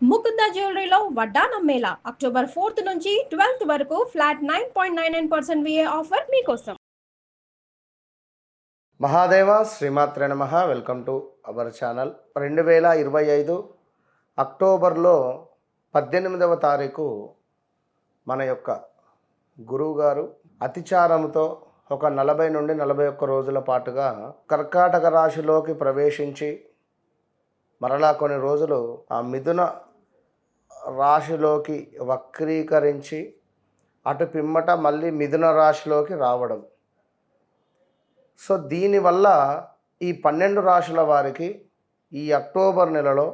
ముకుంద జ్యువెలరీలో వడ్డానం Mela October 4th నుంచి 12th వరకు ఫ్లాట్ 9.99% VA ఆఫర్ మీకోసం. మహాదేవ శ్రీమాత్రే నమః. Welcome to our channel. 2025 అక్టోబర్లో 18వ తారీఖు మన యొక్క గురువుగారు అతిచారంతో ఒక 40 నుండి 41 రోజుల పాటుగా కర్కాటక రాశిలోకి ప్రవేశించి మరలా కొన్ని రోజులు ఆ మిథున రాశిలోకి వక్రీకరించి అటు పిమ్మట మళ్ళీ మిథున రాశిలోకి రావడం. సో దీనివల్ల ఈ 12 రాశుల వారికి ఈ అక్టోబర్ నెలలో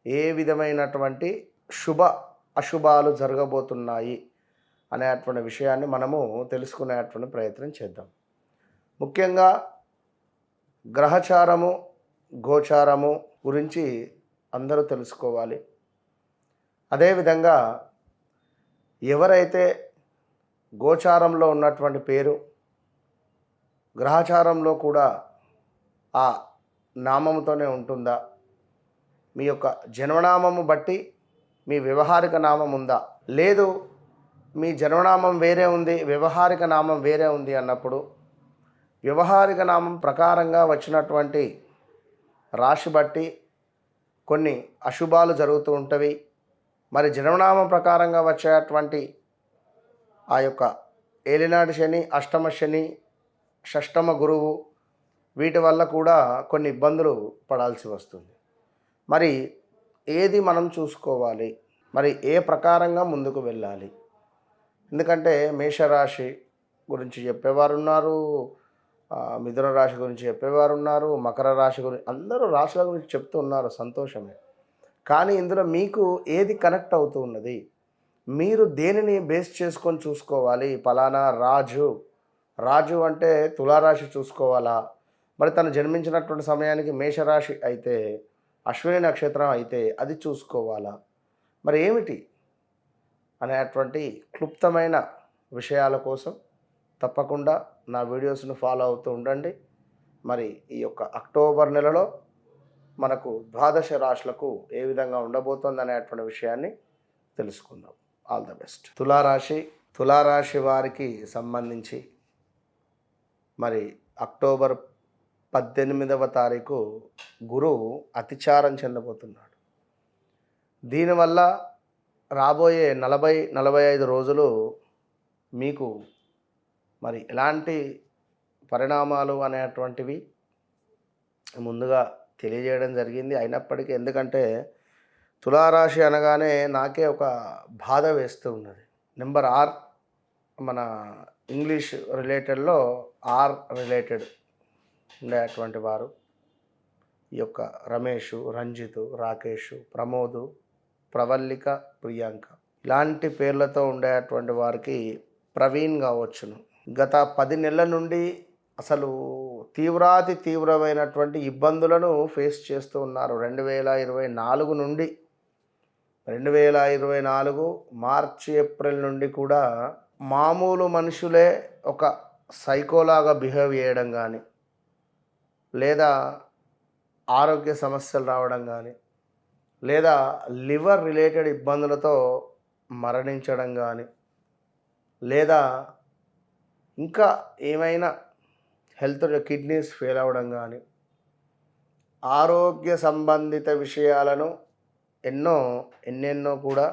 ఏ విధమైనటువంటి శుభ అశుభాలు జరగబోతున్నాయి అనేటువంటి విషయాన్ని మనము తెలుసుకునేటువంటి ప్రయత్నం చేద్దాం. ముఖ్యంగా గ్రహచారము గోచారము గురించి అందరూ తెలుసుకోవాలి. అదేవిధంగా ఎవరైతే గోచారంలో ఉన్నటువంటి పేరు గ్రహచారంలో కూడా ఆ నామంతోనే ఉంటుందా, మీ యొక్క జన్మనామము బట్టి మీ వ్యవహారిక నామం ఉందా, లేదు మీ జన్మనామం వేరే ఉంది వ్యవహారిక నామం వేరే ఉంది అన్నప్పుడు వ్యవహారిక నామం ప్రకారంగా వచ్చినటువంటి రాశి బట్టి కొన్ని అశుభాలు జరుగుతూ ఉంటవి. మరి జన్మనామం ప్రకారంగా వచ్చేటువంటి ఆ యొక్క ఏలినాటి శని, అష్టమ శని, షష్టమ గురువు వీటి వల్ల కూడా కొన్ని ఇబ్బందులు పడాల్సి వస్తుంది. మరి ఏది మనం చూసుకోవాలి, మరి ఏ ప్రకారంగా ముందుకు వెళ్ళాలి? ఎందుకంటే మేషరాశి గురించి చెప్పేవారు ఉన్నారు, మిథున రాశి గురించి చెప్పేవారు ఉన్నారు, మకర రాశి గురించి, అందరూ రాశుల గురించి చెప్తూ ఉన్నారు, సంతోషమే. కానీ ఇందులో మీకు ఏది కనెక్ట్ అవుతూ ఉన్నది, మీరు దేనిని బేస్ చేసుకొని చూసుకోవాలి? ఫలానా రాజు అంటే తులారాశి చూసుకోవాలా, మరి తను జన్మించినటువంటి సమయానికి మేషరాశి అయితే అశ్విని నక్షత్రం అయితే అది చూసుకోవాలా, మరి ఏమిటి అనేటువంటి క్లుప్తమైన విషయాల కోసం తప్పకుండా నా వీడియోస్ను ఫాలో అవుతూ ఉండండి. మరి ఈ యొక్క అక్టోబర్ నెలలో మనకు ద్వాదశ రాశులకు ఏ విధంగా ఉండబోతుంది అనేటువంటి విషయాన్ని తెలుసుకుందాం. All the best. తులారాశి వారికి సంబంధించి మరి అక్టోబర్ 18వ తారీఖు గురువు అతిచారం చెందబోతున్నాడు. దీనివల్ల రాబోయే 40-45 రోజులు మీకు మరి ఎలాంటి పరిణామాలు అనేటువంటివి ముందుగా తెలియజేయడం జరిగింది. అయినప్పటికీ ఎందుకంటే తులారాశి అనగానే నాకే ఒక బాధ వేస్తూ ఉన్నది. నెంబర్ ఆర్, మన ఇంగ్లీష్ రిలేటెడ్లో ఆర్ రిలేటెడ్ ఉండేటువంటి వారు ఈ యొక్క రమేష్, రంజిత్, రాకేష్, ప్రమోద్, ప్రవల్లిక, ప్రియాంక ఇలాంటి పేర్లతో ఉండేటువంటి వారికి ప్రవీణ్ కావచ్చును. గత 10 నెలల నుండి అసలు తీవ్రమైనటువంటి ఇబ్బందులను ఫేస్ చేస్తూ ఉన్నారు. 2024 నుండి 2024 మార్చి ఏప్రిల్ నుండి కూడా మామూలు మనుషులే ఒక సైకోలాగా బిహేవ్ చేయడం కానీ, లేదా ఆరోగ్య సమస్యలు రావడం కానీ, లేదా లివర్ రిలేటెడ్ ఇబ్బందులతో మరణించడం కానీ, లేదా ఇంకా ఏమైనా హెల్త్ కిడ్నీస్ ఫెయిల్ అవ్వడం కానీ, ఆరోగ్య సంబంధిత విషయాలను ఎన్నెన్నో కూడా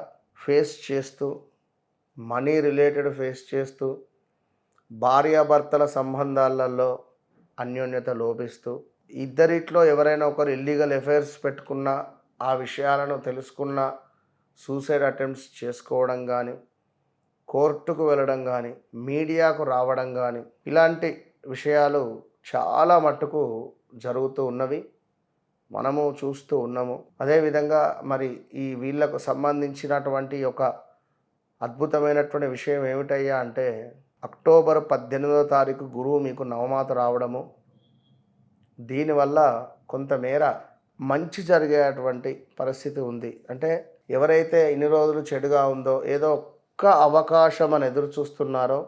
ఫేస్ చేస్తూ, మనీ రిలేటెడ్ ఫేస్ చేస్తూ, భార్యాభర్తల సంబంధాలలో అన్యోన్యత లోపిస్తూ, ఇద్దరిట్లో ఎవరైనా ఒకరు ఇల్లీగల్ అఫైర్స్ పెట్టుకున్నా ఆ విషయాలను తెలుసుకున్న సూసైడ్ అటెంప్ట్స్ చేసుకోవడం కానీ, కోర్టుకు వెళ్ళడం కానీ, మీడియాకు రావడం కానీ, ఇలాంటి విషయాలు చాలా మట్టుకు జరుగుతూ ఉన్నవి, మనము చూస్తూ ఉన్నాము. అదేవిధంగా మరి ఈ వీళ్ళకు సంబంధించినటువంటి ఒక అద్భుతమైనటువంటి విషయం ఏమిటయ్యా అంటే అక్టోబర్ 18వ తారీఖు గురువు మీకు నవమాత రావడము. దీనివల్ల కొంతమేర మంచి జరిగేటువంటి పరిస్థితి ఉంది. అంటే ఎవరైతే ఇన్ని రోజులు చెడుగా ఉందో, ఏదో ఒక్క అవకాశం అని ఎదురు చూస్తున్నారో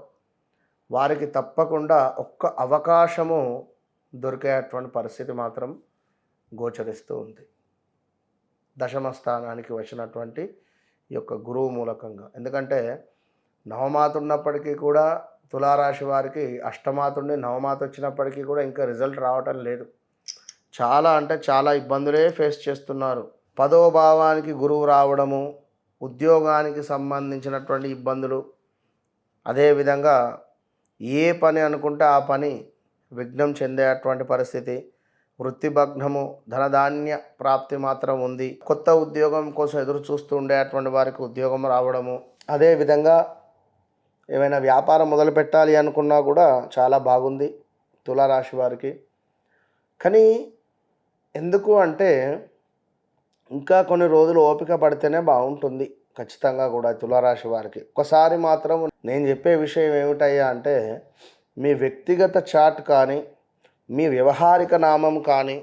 వారికి తప్పకుండా ఒక్క అవకాశము దొరికేటువంటి పరిస్థితి మాత్రం గోచరిస్తూ ఉంది. దశమ స్థానానికి వచ్చినటువంటి ఈ యొక్క గురువు మూలకంగా. ఎందుకంటే నవమాత ఉన్నప్పటికీ కూడా తులారాశి వారికి అష్టమాత ఉండి నవమాత వచ్చినప్పటికీ కూడా ఇంకా రిజల్ట్ రావటం లేదు. చాలా అంటే చాలా ఇబ్బందులే ఫేస్ చేస్తున్నారు. 10వ భావానికి గురువు రావడము, ఉద్యోగానికి సంబంధించినటువంటి ఇబ్బందులు, అదేవిధంగా ఏ పని అనుకుంటే ఆ పని విఘ్నం చెందేటువంటి పరిస్థితి, వృత్తి భగ్నము, ధనధాన్య ప్రాప్తి మాత్రం ఉంది. కొత్త ఉద్యోగం కోసం ఎదురు చూస్తూ ఉండేటువంటి వారికి ఉద్యోగం రావడము, అదేవిధంగా ఏమైనా వ్యాపారం మొదలు పెట్టాలి అనుకున్నా కూడా చాలా బాగుంది తులారాశి వారికి. కానీ ఎందుకు అంటే ఇంకా కొన్ని రోజులు ఓపిక పడితేనే బాగుంటుంది ఖచ్చితంగా కూడా తులారాశి వారికి. ఒకసారి మాత్రం నేను చెప్పే విషయం ఏమిటయ్యా అంటే, మీ వ్యక్తిగత చార్ట్ కానీ మీ వ్యవహారిక నామం కానీ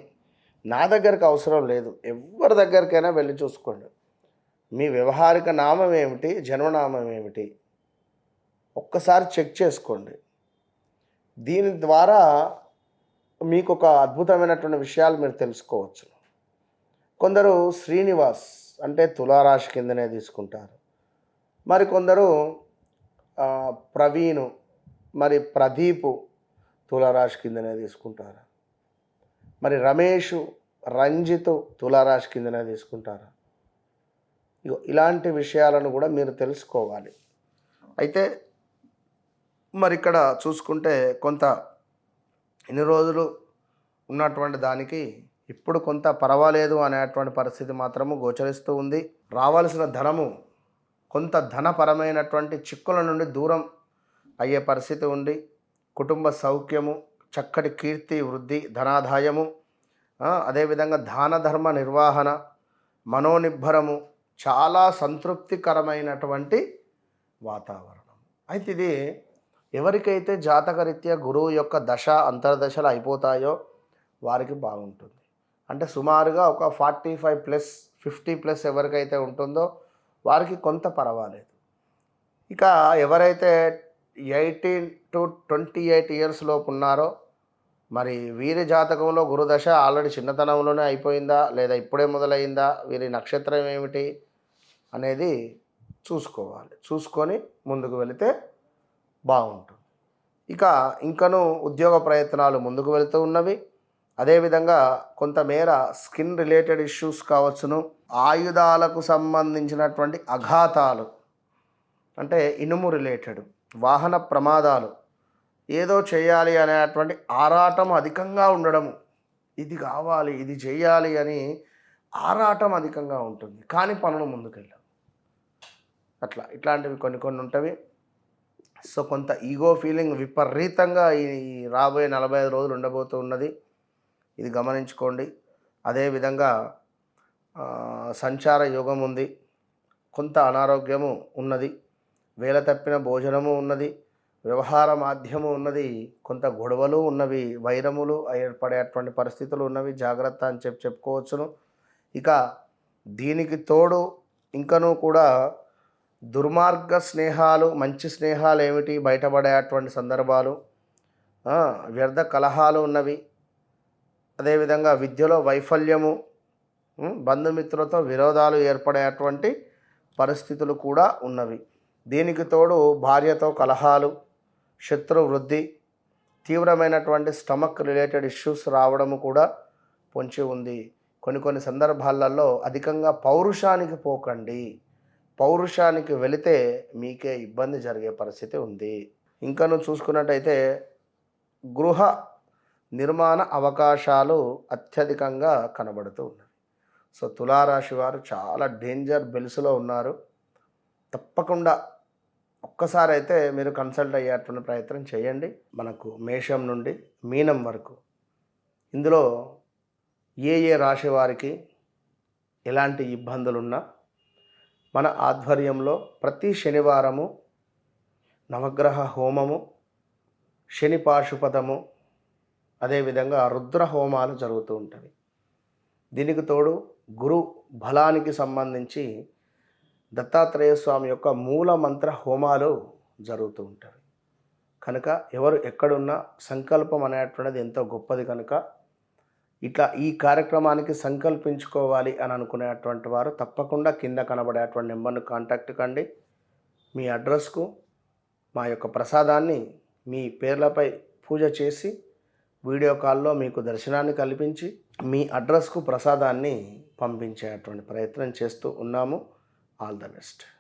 నా దగ్గరకు అవసరం లేదు, ఎవరి దగ్గరికైనా వెళ్ళి చూసుకోండి. మీ వ్యవహారిక నామం ఏమిటి, జన్మనామం ఏమిటి, ఒక్కసారి చెక్ చేసుకోండి. దీని ద్వారా మీకు ఒక అద్భుతమైనటువంటి విషయాలు మీరు తెలుసుకోవచ్చు. కొందరు శ్రీనివాస్ అంటే తులారాశి కిందనే తీసుకుంటారు, మరి కొందరు ప్రవీణు, మరి ప్రదీపు తులారాశి కిందనే తీసుకుంటారు, మరి రమేషు, రంజితు తులారాశి కిందనే తీసుకుంటారు. ఇలాంటి విషయాలను కూడా మీరు తెలుసుకోవాలి. అయితే మరి ఇక్కడ చూసుకుంటే కొంత ఇన్ని రోజులు ఉన్నటువంటి దానికి ఇప్పుడు కొంత పర్వాలేదు అనేటువంటి పరిస్థితి మాత్రము గోచరిస్తూ ఉంది. రావాల్సిన ధనము కొంత ధనపరమైనటువంటి చిక్కుల నుండి దూరం అయ్యే పరిస్థితి ఉంది. కుటుంబ సౌఖ్యము, చక్కటి కీర్తి వృద్ధి, ధనాదాయము, అదేవిధంగా దాన ధర్మ నిర్వహణ, మనోనిబ్బరము, చాలా సంతృప్తికరమైనటువంటి వాతావరణం. అయితే ఇది ఎవరికైతే జాతకరీత్యా గురువు యొక్క దశ అంతర్దశలు అయిపోతాయో వారికి బాగుంటుంది. అంటే సుమారుగా ఒక 45+ 50+ ఎవరికైతే ఉంటుందో వారికి కొంత పర్వాలేదు. ఇక ఎవరైతే 18 to 28 ఇయర్స్ లోపు ఉన్నారో మరి వీరి జాతకంలో గురుదశ ఆల్రెడీ చిన్నతనంలోనే అయిపోయిందా లేదా ఇప్పుడే మొదలైందా, వీరి నక్షత్రం ఏమిటి అనేది చూసుకోవాలి. చూసుకొని ముందుకు వెళితే బాగుంటుంది. ఇక ఇంకనూ ఉద్యోగ ప్రయత్నాలు ముందుకు వెళుతూ ఉన్నవి. అదేవిధంగా కొంతమేర స్కిన్ రిలేటెడ్ ఇష్యూస్ కావచ్చును, ఆయుధాలకు సంబంధించినటువంటి అఘాతాలు అంటే ఇనుము రిలేటెడ్, వాహన ప్రమాదాలు, ఏదో చేయాలి అనేటువంటి ఆరాటం అధికంగా ఉండడము, ఇది కావాలి ఇది చేయాలి అని ఆరాటం అధికంగా ఉంటుంది, కానీ పనులు ముందుకెళ్ళాం. ఇట్లాంటివి కొన్ని ఉంటవి. సో కొంత ఈగో ఫీలింగ్ విపరీతంగా ఈ రాబోయే 45 రోజులు ఉండబోతూ ఉన్నది, ఇది గమనించుకోండి. అదేవిధంగా సంచార యోగం ఉంది, కొంత అనారోగ్యము ఉన్నది, వేల తప్పిన భోజనము ఉన్నది, వ్యవహార మాధ్యము ఉన్నది, కొంత గొడవలు ఉన్నవి, వైరములు ఏర్పడేటువంటి పరిస్థితులు ఉన్నవి, జాగ్రత్త అని చెప్పుకోవచ్చును. ఇక దీనికి తోడు ఇంకనూ కూడా దుర్మార్గ స్నేహాలు, మంచి స్నేహాలు ఏమిటి బయటపడేటువంటి సందర్భాలు, వ్యర్థ కలహాలు ఉన్నవి. అదేవిధంగా విద్యలో వైఫల్యము, బంధుమిత్రులతో విరోధాలు ఏర్పడేటువంటి పరిస్థితులు కూడా ఉన్నవి. దీనికి తోడు భార్యతో కలహాలు, శత్రు వృద్ధి, తీవ్రమైనటువంటి స్టమక్ రిలేటెడ్ ఇష్యూస్ రావడము కూడా పొంచి ఉంది. కొన్ని సందర్భాలలో అధికంగా పౌరుషానికి పోకండి, పౌరుషానికి వెళితే మీకే ఇబ్బంది జరిగే పరిస్థితి ఉంది. ఇంకను చూసుకున్నట్టయితే గృహ నిర్మాణ అవకాశాలు అత్యధికంగా కనబడుతూ ఉన్నాయి. సో తులారాశి వారు చాలా డేంజర్ బెల్స్లో ఉన్నారు. తప్పకుండా ఒక్కసారి అయితే మీరు కన్సల్ట్ అయ్యేటువంటి ప్రయత్నం చేయండి. మనకు మేషం నుండి మీనం వరకు ఇందులో ఏ రాశి వారికి ఎలాంటి ఇబ్బందులున్నా మన ఆధ్వర్యంలో ప్రతి శనివారము నవగ్రహ హోమము, శని పాశుపతము, అదేవిధంగా రుద్ర హోమాలు జరుగుతూ ఉంటాయి. దీనికి తోడు గురు బలానికి సంబంధించి దత్తాత్రేయ స్వామి యొక్క మూల మంత్ర హోమాలు జరుగుతూ ఉంటాయి. కనుక ఎవరు ఎక్కడున్నా సంకల్పం అనేటువంటిది ఎంతో గొప్పది కనుక ఇట్లా ఈ కార్యక్రమానికి సంకల్పించుకోవాలి అని అనుకునేటువంటి వారు తప్పకుండా కింద కనబడేటువంటి నెంబర్ను కాంటాక్ట్ కండి. మీ అడ్రస్కు మా యొక్క ప్రసాదాన్ని మీ పేర్లపై పూజ చేసి వీడియో కాల్లో మీకు దర్శనాన్ని కల్పించి మీ అడ్రస్కు ప్రసాదాన్ని పంపించేటువంటి ప్రయత్నం చేస్తూ ఉన్నాము. All the best.